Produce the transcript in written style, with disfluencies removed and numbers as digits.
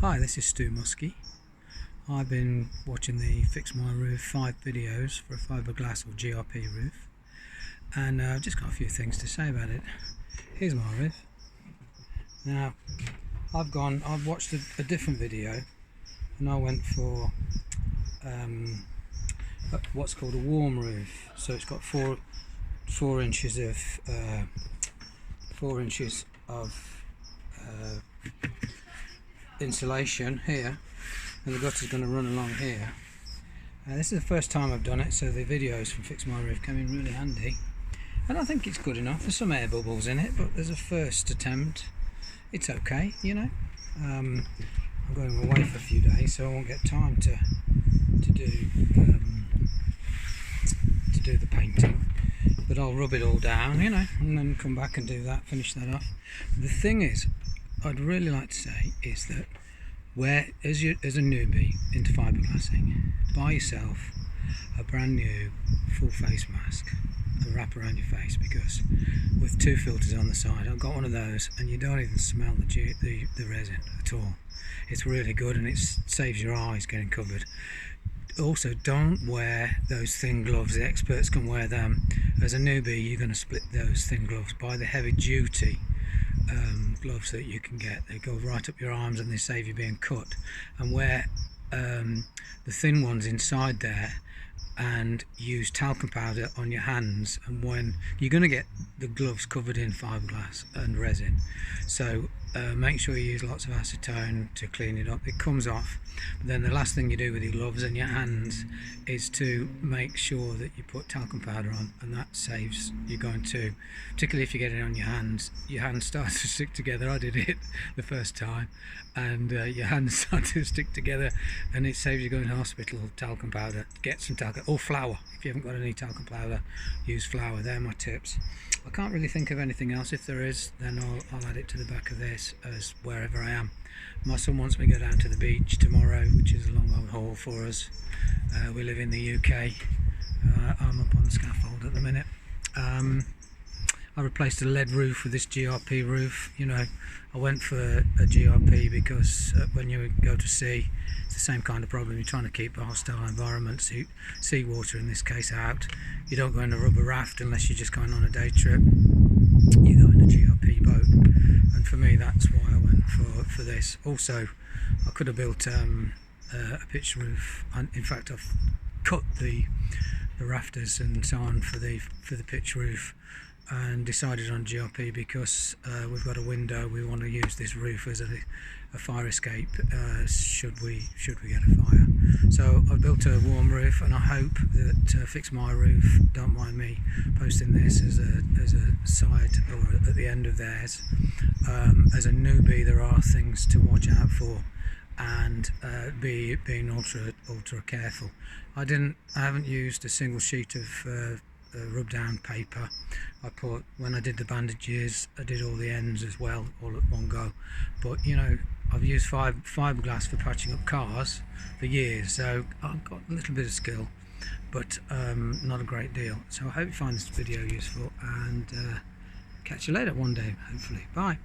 Hi, this is Stu Muskie. I've been watching the Fix My Roof 5 videos for a Fibreglass or GRP roof, and I've just got a few things to say about it. Here's my roof. Now, I've watched a different video, and I went for what's called a warm roof. So it's got four inches of insulation here, and the gutter's going to run along here. This is the first time I've done it, so the videos from Fix My Roof came in really handy, and I think it's good enough. There's some air bubbles in it, but there's a first attempt. It's okay, you know. I'm going away for a few days, so I won't get time to do the painting, but I'll rub it all down, you know, and then come back and do that, finish that off. The thing is, I'd really like to say is that as a newbie into fiberglassing, buy yourself a brand new full face mask and wrap around your face, because with two filters on the side, I've got one of those, and you don't even smell the resin at all. It's really good, and it saves your eyes getting covered. Also, don't wear those thin gloves. The experts can wear them. As a newbie, you're going to split those thin gloves. Buy the heavy duty gloves that you can get. They go right up your arms and they save you being cut. And wear the thin ones inside there, and use talcum powder on your hands, and when you're going to get the gloves covered in fiberglass and resin, so make sure you use lots of acetone to clean it up. It comes off, but then the last thing you do with your gloves and your hands is to make sure that you put talcum powder on, and that saves you going to, particularly if you get it on your hands start to stick together. I did it the first time, and your hands start to stick together, and it saves you going to hospital. Talcum powder, get some talcum, or flour. If you haven't got any talcum powder, use flour. They're my tips. I can't really think of anything else. If there is, then I'll add it to the back of this as wherever I am. My son wants me to go down to the beach tomorrow, which is a long old haul for us. We live in the UK. I'm up on the scaffold at the minute. I replaced a lead roof with this GRP roof. You know, I went for a GRP because when you go to sea, it's the same kind of problem. You're trying to keep a hostile environment, seawater in this case, out. You don't go in a rubber raft unless you're just going on a day trip. You go in a GRP boat, and for me that's why I went for this. Also, I could have built a pitch roof, and in fact I've cut the rafters and so on for the pitch roof, and decided on GRP because we've got a window. We want to use this roof as a fire escape should we get a fire. So I've built a warm roof, and I hope that Fix My Roof don't mind me posting this as a side or at the end of theirs. As a newbie, there are things to watch out for, and being ultra careful. I haven't used a single sheet of rub down paper. When I did the bandages, I did all the ends as well, all at one go. But you know, I've used fiberglass for patching up cars for years, so I've got a little bit of skill, but not a great deal. So I hope you find this video useful, and catch you later one day, hopefully. Bye.